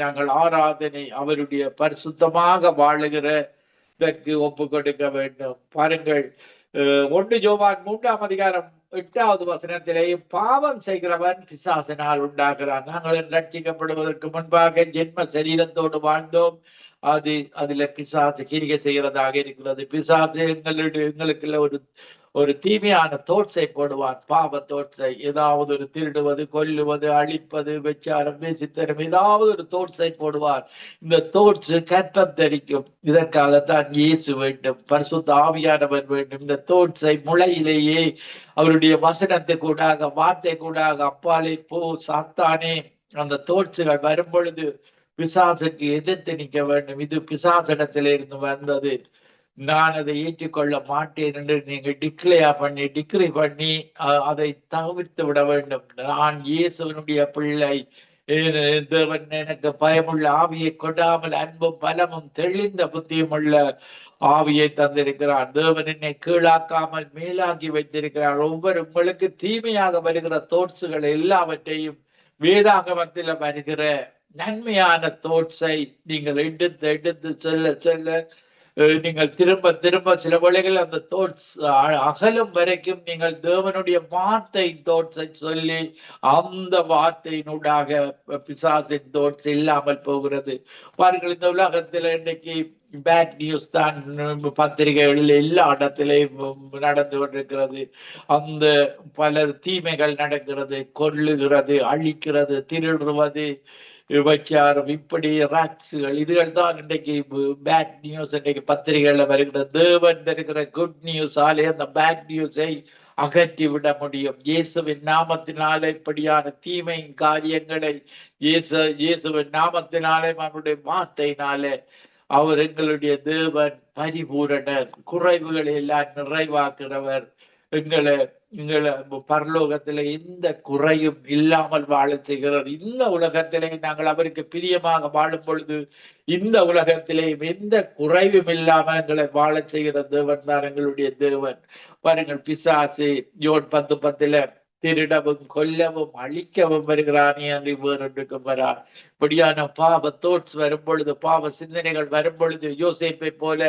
நாங்கள் ஆராதனை அவருடைய பரிசுத்தமாக வாழுகிறதற்கு ஒப்பு கொடுக்க வேண்டும். பாருங்கள், 1 யோவான் 3:8 பாவம் செய்கிறவன் பிசாசினால் உண்டாகிறான். நாங்கள் ரட்சிக்கப்படுவதற்கு முன்பாக ஜென்ம சரீரத்தோடு வாழ்ந்தோம். அதுல பிசாசு கிரிகை செய்கிறதாக இருக்கிறது. பிசாசு எங்களுக்குள்ள ஒரு தீமையான தோட்சை போடுவான், பாவ தோட்சை. ஏதாவது ஒரு திருடுவது, கொல்லுவது, அழிப்பது, வெச்சாரம், பேசித்தரம், ஏதாவது ஒரு தோட்சை போடுவார். இந்த தோற்று கற்பத்தரிக்கும். இதற்காகத்தான் இயேசு வேண்டும், பரிசுத்த ஆவியானவர் வேண்டும். இந்த தோட்சை முளையிலேயே அவருடைய வசனத்தை கூடாக, வார்த்தை கூடாக, அப்பாலே போ சாத்தானே, அந்த தோட்சுகள் வரும் பொழுது பிசாசுக்கு எதிர்த்து நிற்க வேண்டும். இது பிசாசிடத்திலிருந்து வந்தது. நான் அதை ஏற்றுக்கொள்ள மாட்டேன் என்று நீங்கள் டிக்ரி பண்ணி அதை தவிர்த்து விட வேண்டும். நான் இயேசுவனுடைய பிள்ளை, தேவன் எனக்கு பயமுள்ள ஆவியை கொடாமல் அன்பும் பலமும் தெளிந்த புத்தியும் உள்ள ஆவியை தந்திருக்கிறார். தேவன் என்னை கீழாக்காமல் மேலாக்கி வைத்திருக்கிறார். உங்களுக்கு தீமையாக வருகிற தோட்சுகள் எல்லாவற்றையும் வேதாகமத்தில் வருகிற நன்மையான தோட்சை நீங்கள் எடுத்து சொல்ல நீங்கள் திரும்ப சில வேளைகள் அந்த தோட்ஸ் அகலும் வரைக்கும் நீங்கள் தேவனுடைய வார்த்தை தோட்ஸை சொல்லி அந்த வார்த்தையினூடாக பிசாசின் தோட்ஸ் இல்லாமல் போகிறது. பாருங்கள், இந்த உலகத்தில் இன்னைக்கு பேட் நியூஸ் தான் பத்திரிகைகளில் எல்லா இடத்திலையும் நடந்து கொண்டிருக்கிறது. அந்த பல தீமைகள் நடக்கிறது, கொல்லுகிறது, அழிக்கிறது, திருடுவது, விபச்சாரம், இப்படி ராக்ஸுகள், இதுகள் தான் இன்றைக்கு பேட் நியூஸ். இன்றைக்கு பத்திரிகைகள்ல வருகிற தேவன் தருகிற குட் நியூஸாலே அந்த பேட் நியூஸை அகற்றி விட முடியும். இயேசுவின் நாமத்தினாலே இப்படியான தீமை காரியங்களை இயேசுவின் நாமத்தினாலே அவருடைய வார்த்தையினாலே அவர் எங்களுடைய தேவன் பரிபூரணர், குறைவுகளை எல்லாம் நிறைவாக்குறவர். எங்களை பரலோகத்திலே எந்த குறையும் இல்லாமல் வாழ செய்கிறார். இந்த உலகத்திலே நாங்கள் அவருக்கு பிரியமாக வாழும் பொழுது இந்த உலகத்திலே எந்த குறைவும் இல்லாமல் எங்களை வாழ செய்கிற தேவன் தான் எங்களுடைய தேவன். பாருங்கள், பிசாசு யோன் 10:10 திருடவும் கொல்லவும் அழிக்கவும் வருகிறானே என்று வேறொன்றுக்கும் வரான். இப்படியான பாவ தோட்ஸ் வரும் பொழுது, பாவ சிந்தனைகள் வரும் பொழுது, யோசேப்பை போல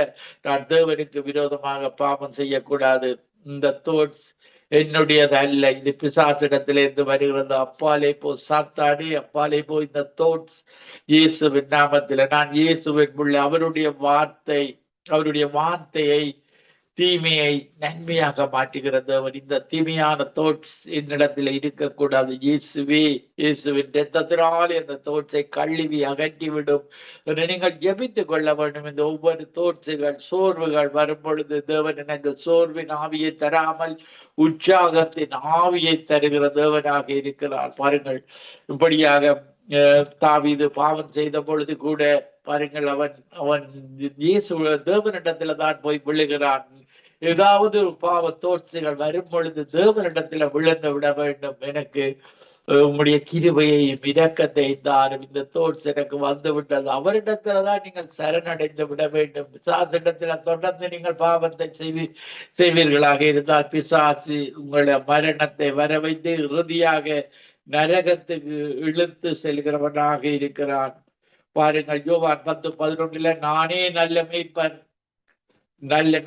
நான் தேவனுக்கு விரோதமாக பாவம் செய்யக்கூடாது. இந்த தோட்ஸ் என்னுடையது அல்ல, இது பிசாசிடத்திலிருந்து வருகிறது. அப்பாலே போ சாத்தானே, அப்பாலே போ இந்த தோட்ஸ் இயேசுவின் நாமத்தில். நான் இயேசுவின் பிள்ளை. அவருடைய வார்த்தையை தீமையை நன்மையாக மாற்றுகிறது. அவர் இந்த தீமையான தோட்ஸ் என்னிடத்தில் இருக்கக்கூடாது. இயேசுவின் ரத்தத்தினால் இந்த தோட்ஸை கழுவி அகற்றிவிடும். நீங்கள் ஜெபித்துக் கொள்ள வேண்டும். இந்த ஒவ்வொரு தோட்சுகள், சோர்வுகள் வரும் பொழுது தேவன் எனக்கு சோர்வின் ஆவியை தராமல் உற்சாகத்தின் ஆவியை தருகிற தேவனாக இருக்கிறார். பாருங்கள், இப்படியாக தாவீது பாவம் செய்த பொழுது கூட பாருங்கள், அவன் இயேசு தேவனிடத்துல தான் போய் விழுகிறான். ஏதாவது பாவ தோட்சிகள் வரும் பொழுது தேவனிடத்துல விழுந்து விட வேண்டும். எனக்கு உங்களுடைய கிருபையையும் இரக்கத்தையும் தாரும். இந்த தோட்ஸ் எனக்கு வந்து விட்டது. அவரிடத்துலதான் நீங்கள் சரணடைந்து விட வேண்டும். பிசாசிடத்துல தொடர்ந்து நீங்கள் பாவத்தை செய்வீர்களாக இருந்தால் பிசாசு உங்களுடைய மரணத்தை வர வைத்து இறுதியாக நரகத்துக்கு இழுத்து செல்கிறவனாக இருக்கிறான். பாருங்கள், யோவான் 10:11 நானே நல்ல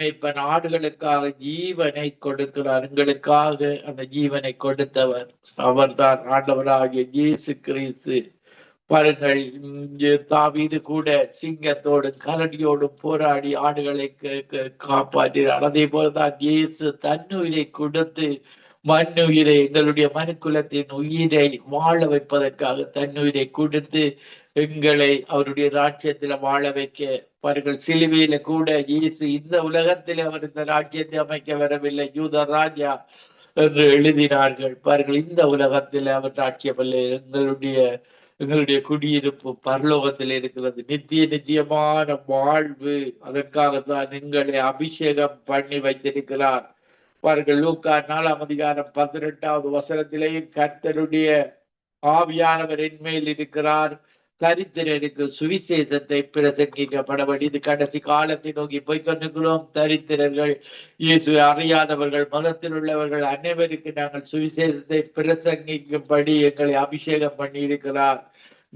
மேய்ப்பன் ஆடுகளுக்காக ஜீவனை கொடுக்கிறார். எங்களுக்காக அந்த ஜீவனை கொடுத்தவர் அவர்தான் ஆண்டவராகிய இயேசு கிறிஸ்து. பாருங்கள், தாவீது கூட சிங்கத்தோடும் கரடியோடும் போராடி ஆடுகளை காப்பாற்றினார். அதே போலதான் இயேசு தன்னுயிரை கொடுத்து மண்ணுயிரை, எங்களுடைய மனுக்குலத்தின் உயிரை வாழ வைப்பதற்காக தன்னுயிரை கொடுத்து எங்களை அவருடைய ராஜ்யத்துல வாழ வைக்க. பாருங்கள், சிலுவையில கூட இயேசு இந்த உலகத்தில் அவர் இந்த ராஜ்யத்தை அமைக்க வரவில்லை, யூத ராஜா என்று எழுதினார்கள். பாருங்கள், இந்த உலகத்தில் அவர் ராஜ்யம் இல்லை. எங்களுடைய குடியிருப்பு பரலோகத்தில் இருக்கிறது, நித்தியமான வாழ்வு. அதற்காகத்தான் எங்களை அபிஷேகம் பண்ணி வைத்திருக்கிறார். பாருங்கள், லூக்கா 4:18 கர்த்தருடைய ஆவியானவர் என்மேல் இருக்கிறார், தரித்திரருக்கு சுவிசேஷத்தை பிரசங்கிக்கப்படபடி. இது கடைசி காலத்தை நோக்கி போய்கொண்டிருக்கிறோம். தரித்திரர்கள், இயேசுவை அறியாதவர்கள், மதத்தில் உள்ளவர்கள் அனைவருக்கு நாங்கள் சுவிசேஷத்தை பிரசங்கிக்கும்படி எங்களை அபிஷேகம் பண்ணி இருக்கிறார்.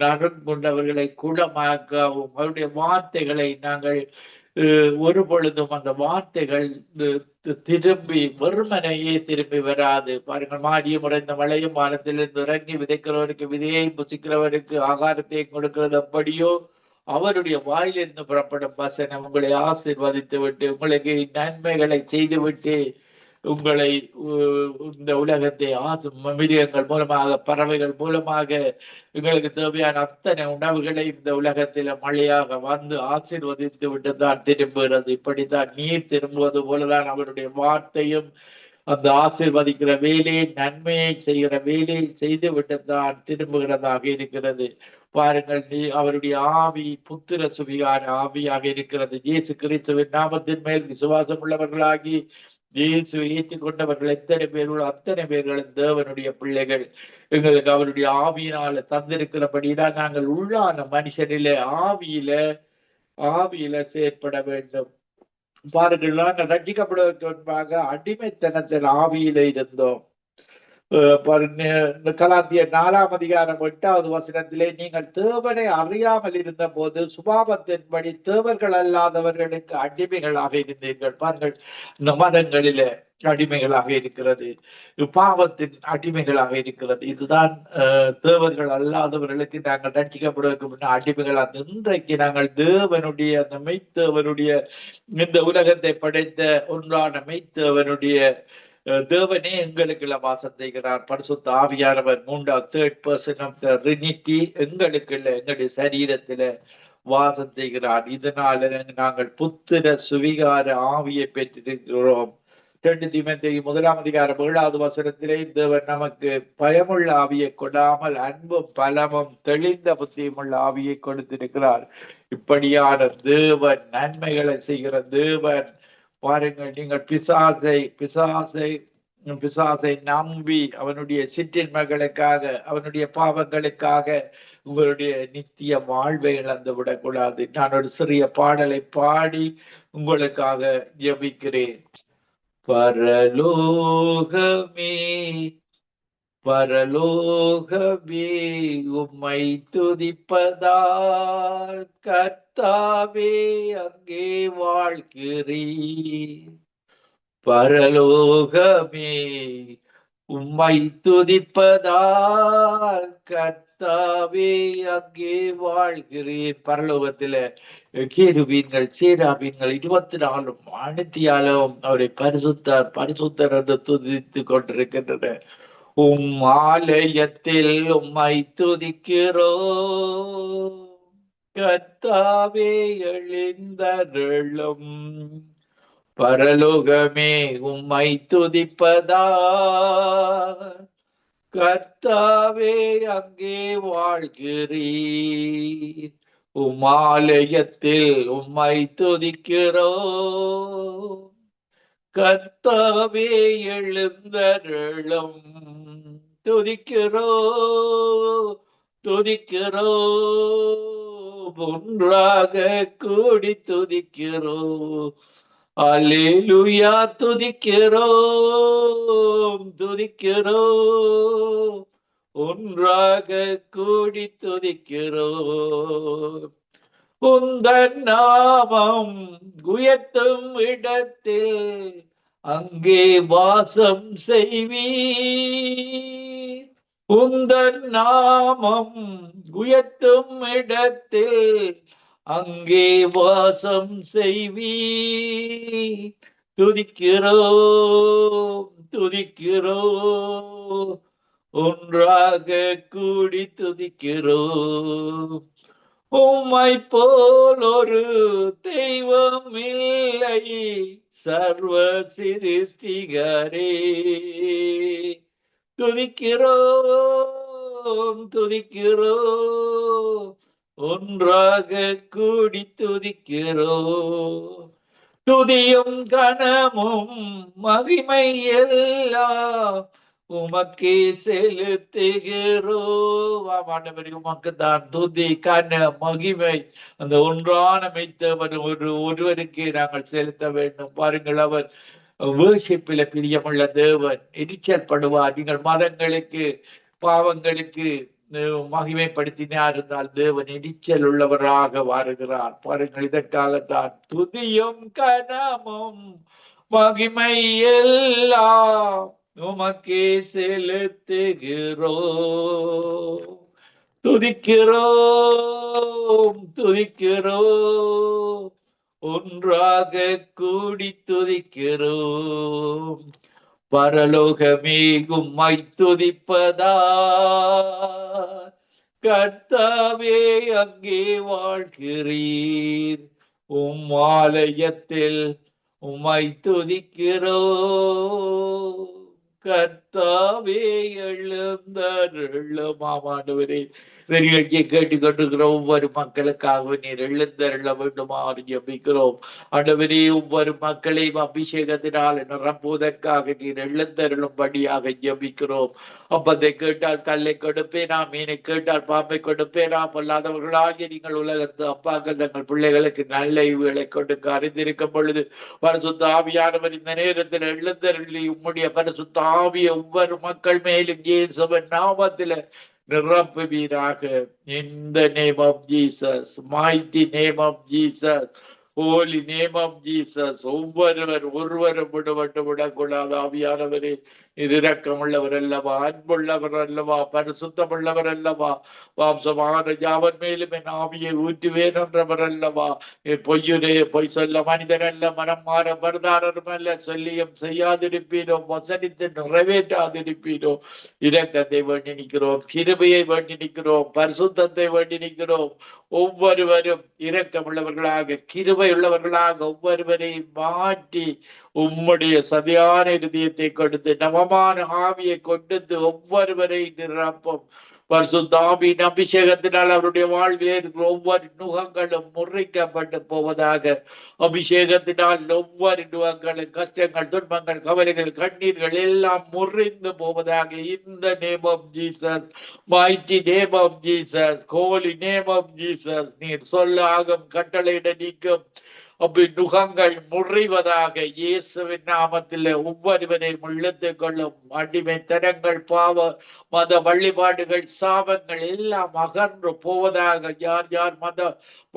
நறுங்குண்டவர்களை குணமாக்கவும் அவருடைய வார்த்தைகளை நாங்கள் ஒரு பொழுதும் அந்த வார்த்தைகள் திரும்பி வெறுமனையே திரும்பி வராது. பாருங்கள், மாடிய முறைந்த மழையும் வானத்திலிருந்து இறங்கி விதைக்கிறவருக்கு விதையை, புசிக்கிறவருக்கு ஆகாரத்தை கொடுக்கிறது அப்படியோ அவருடைய வாயிலிருந்து புறப்படும் வசனம் உங்களை ஆசீர்வதித்து விட்டு, உங்களுக்கு நன்மைகளை செய்துவிட்டு, உங்களை இந்த உலகத்தை மிருகங்கள் மூலமாக, பறவைகள் மூலமாக எங்களுக்கு தேவையான அத்தனை உணவுகளை இந்த உலகத்தில் மழையாக வந்து ஆசீர்வதித்து விட்டு தான் திரும்புகிறது. இப்படித்தான் நீர் திரும்புவது போலதான் அவருடைய வார்த்தையும் அந்த ஆசீர்வதிக்கிற வேலையை, நன்மையை செய்கிற வேலையை செய்து விட்டு தான் திரும்புகிறதாக இருக்கிறது. பாருங்கள், அவருடைய ஆவி புத்திர சுவிகார ஆவியாக இருக்கிறது. இயேசு கிறிஸ்துவின் நாமத்தின் மேல் விசுவாசம் உள்ளவர்களாகி இயேசுவை ஏற்றுக்கொண்டவர்கள் எத்தனை பேர்களோ அத்தனை பேர்களும் தேவனுடைய பிள்ளைகள். எங்களுக்கு அவருடைய ஆவியினால தந்திருக்கிறபடிதான் நாங்கள் உள்ளான மனுஷனிலே ஆவியில செயற்பட வேண்டும். பாருங்கள், நாங்கள் ரட்சிக்கப்படுவதற்கு முன்பாக அடிமைத்தனத்தில் ஆவியில இருந்தோம். கலாத்தியர் 4:8 நீங்கள் தேவனை அறியாமல் இருந்த போது சுபாவத்தின்படி தேவர்கள் அல்லாதவர்களுக்கு அடிமைகளாக இருந்தீர்கள். பாருங்கள், இந்த மதங்களில அடிமைகளாக இருக்கிறது, பாவத்தின் அடிமைகளாக இருக்கிறது. இதுதான் தேவர்கள் அல்லாதவர்களுக்கு நாங்கள் ரட்சிக்கப்படுவதற்கு முன்ன அடிமைகளாக. இன்றைக்கு நாங்கள் தேவனுடைய அந்த மெய்த்தேவனுடைய, இந்த உலகத்தை படைத்த ஒன்றான மெய்த்தேவனுடைய தேவனே எங்களுக்குள்ள வாசம் செய்கிறார். பரிசுத்த ஆவியானவர் மூன்றாவது third person of the Trinity எங்களுக்குள்ள எங்களுடைய சரீரத்தில வாசம் செய்கிறார். இதனால நாங்கள் புத்திர சுவிகார ஆவியை பெற்றிருக்கிறோம். 2 தீமோத்தேயு 1:7 தேவன் நமக்கு பயமுள்ள ஆவியை கொடாமல் அன்பும் பலமும் தெளிந்த புத்தியும் உள்ள ஆவியை கொடுத்திருக்கிறார். இப்படியான தேவன், நன்மைகளை செய்கிற தேவன். பாருங்கள், நீங்கள் பிசாசை நம்பி அவனுடைய சிற்றின்மைகளுக்காக, அவனுடைய பாவங்களுக்காக உங்களுடைய நித்திய வாழ்வை இழந்து விடக்கூடாது. நான் ஒரு சிறிய பாடலை பாடி உங்களுக்காக ஜெபிக்கிறேன். பரலோகமே பரலோகமே உம்மை துதிப்பதால் கர்த்தாவே அங்கே வாழ்கிறீர். பரலோகமே உம்மை துதிப்பதால் கர்த்தாவே அங்கே வாழ்கிறேன். பரலோகத்தில கேருபீன்கள் சேராபீன்கள் 24 மணித்தியாலும் அவரை பரிசுத்தர் பரிசுத்தர் என்று துதித்து கொண்டிருக்கின்றன. ஆலயத்தில் உம்மை துதிக்கிறோம் கர்த்தாவே எழுந்தருளும். பரலோகமே உம்மை துதிப்பதா கர்த்தாவே அங்கே வாழ்கிறீர். ஆலயத்தில் உம்மை துதிக்கிறோம் கர்த்தாவே எழுந்தருளும். துதிக்கிறோ ஒன்றாக கூடி துதிக்கிறோ. அல்லேலூயா துதிக்கிறோ ஒன்றாக கூடி துதிக்கிறோ. உந்தன் நாமம் உயர்த்தும் இடத்தில் அங்கே வாசம் செய்வீர். உந்தன் நாமம் உயர்த்தும் இடத்தில் அங்கே வாசம் செய்வீர். துதிக்கிறோ ஒன்றாக கூடி துதிக்கிறோ. உம்மை போல் ஒரு தெய்வம் இல்லை சர்வ சிருஷ்டிகரே. துதிக்கிறோ ஒன்றாக கூடி துதிக்கிறோ. துதியும் கனமும் மகிமை எல்லாம் உமக்கே செலுத்துகிறோ. ஆண்டவரே, உமக்கு தான் துதி கன மகிமை அந்த ஒன்றான மெய்த்தவன் ஒருவருக்கே நாங்கள் செலுத்த வேண்டும். பாருங்கள், அவர் வேர்ஷிப்பில பிரியமுள்ள தேவன். எரிச்சல் படுவார். நீங்கள் மதங்களுக்கு பாவங்களுக்கு மகிமைப்படுத்தினா இருந்தால் தேவன் எரிச்சல் உள்ளவராக வருகிறார். பாருங்கள், இதற்காகத்தான் துதியும் கனமும் மகிமை எல்லாம் உமக்கே செலுத்துகிறோ. துதிக்கிறோ ஒன்றாக கூடி துதிக்கிறோ. பரலோகமே உம்மை துதிப்பதா கர்த்தாவே அங்கே வாழ்கிறீர். ஆலயத்தில் உம்மை துதிக்கிறோ கர்த்தாவே எழுந்தருளும். ஆண்டவரே, நிகழ்ச்சியை கேட்டுக்கொண்டிருக்கிற ஒவ்வொரு மக்களுக்காக நீர் எழுந்தருள வேண்டுமாறு ஜெபிக்கிறோம். ஆண்டவரே, ஒவ்வொரு மக்களையும் அபிஷேகத்தினால் நிரப்புவதற்காக நீர் எழுந்தருளும்படியாக ஜெபிக்கிறோம். அப்பத்தை கேட்டால் கல்லை கொடுப்பேனா, மீனை கேட்டால் பாம்பை கொடுப்பேனா. பொல்லாதவர்களாகிய நீங்கள் உலகத்து அப்பாக்கள் தங்கள் பிள்ளைகளுக்கு நல்ல ஈவுகளை கொடுக்க அறிந்திருக்கும் பொழுது பரிசுத்த ஆவியானவர் இந்த நேரத்தில் எழுந்தருளி உம்முடைய பரிசுத்த ஆவிய ஒவ்வொரு மக்கள் மேலும் இயேசுவின் நாமத்தில நிரப்புவீராக. In the name of Jesus, mighty name of Jesus, holy name of Jesus. ஒருவரும் விடக்கூடாது. ஆவியானவரே, இரக்கமுள்ளவர் அல்லவா, அன்புள்ளவர் அல்லவா, பரிசுத்தமுள்ளவர் அல்லவா, மாம்சமான யாவர் மேலும் என் ஆவியை ஊற்றுவேன் என்றவர் அல்லவா. பொய் சொல்ல மனிதர் அல்ல, மனம் மாற பரதாரரும் அல்ல, சொல்லியும் செய்யாதிருப்பீரோ, வசனித்து நிறைவேற்றாதிருப்பீரோ. இரக்கத்தை வேண்டி நிற்கிறோம், கிருபையை வேண்டி நிற்கிறோம், பரிசுத்தத்தை வேண்டி நிற்கிறோம். ஒவ்வொருவரும் இரக்கமுள்ளவர்களாக, கிருபை உள்ளவர்களாக ஒவ்வொருவரையும் மாற்றி உம்முடைய சதியான இருதயத்தை கொடுத்து நவமான ஆவியை கொடுத்து ஒவ்வொருவரை நிரப்பும். பரிசுத்தாவியின் அபிஷேகத்தினால் அவருடைய வாழ்வில் இருக்கிற ஒவ்வொரு நுகங்களும் முறிக்கப்பட்டு போவதாக. அபிஷேகத்தினால் ஒவ்வொரு நுகங்களும், கஷ்டங்கள், துன்பங்கள், கவலைகள், கண்ணீர்கள் எல்லாம் முறிந்து போவதாக. இந்த name of Jesus, mighty name of Jesus, holy name of Jesus. நீர் சொல்ல ஆகும், கட்டளையிட நீக்கும் நுகங்கள் முறிவதாக. இயேசுவின் நாமத்தில் ஒவ்வொருவரையும் இழுத்துக் கொள்ளும். அடிமைத்தனங்கள், பாவ மத வழிபாடுகள், சாபங்கள் எல்லாம் அகன்று போவதாக. யார் யார் மத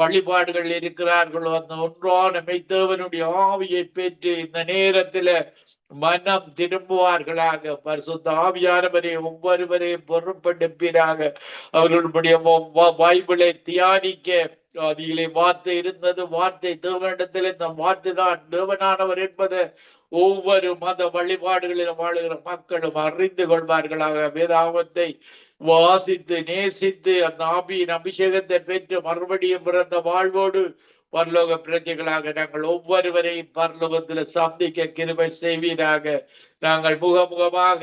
வழிபாடுகள் இருக்கிறார்களோ அந்த ஒன்றான மெய்த்தேவனுடைய ஆவியை பெற்று இந்த நேரத்தில் மனம் திரும்புவார்களாக. பரிசுத்த ஆவியானவரை ஒவ்வொருவரையும் பொறுப்பெடுப்பீராக. அவர்களுடைய பைபிளை தியானிக்க அதிலே வார்த்தை இருந்தது, வார்த்தை தேவனிடத்தில், இந்த வார்த்தை தான் தேவனானவர் என்பது ஒவ்வொரு மத வழிபாடுகளிலும் வாழுகிற மக்களும் அறிந்து கொள்வார்களாக. வேதாகமத்தை வாசித்து நேசித்து அந்த ஆவியின் அபிஷேகத்தை பெற்று மறுபடியும் பிறந்த வாழ்வோடு பரலோக பிரஜைகளாக நாங்கள் ஒவ்வொருவரையும் பரலோகத்தில் சந்திக்க கிருபை செய்வீராக. நாங்கள் முகமுகமாக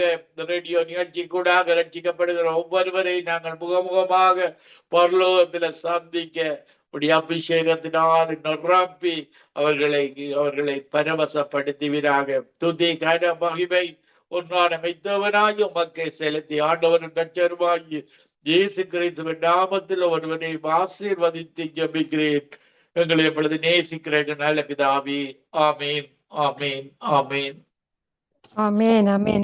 ரேடியோ நிகழ்ச்சி கூடாக ரட்சிக்கப்படுகிற ஒவ்வொருவரையும் நாங்கள் முகமுகமாக பரலோகத்தில் சந்திக்க உடைய அபிஷேகத்தினால் நிரப்பி அவர்களை பரவசப்படுத்துவீராக. துதி கன மகிமை ஒன்றான மெய்த்தவனாய் உமக்கை செலுத்தி ஆண்டவரும் ரட்சகருமாகிய இயேசு கிறிஸ்துவின் நாமத்தில் ஒருவனை ஆசீர்வதித்து ஜெபிக்கிறேன். எங்களை எப்பொழுது நேசிக்கிற நல்ல பிதாவே. ஆமீன், ஆமீன், ஆமீன், ஆமென், ஆமென்.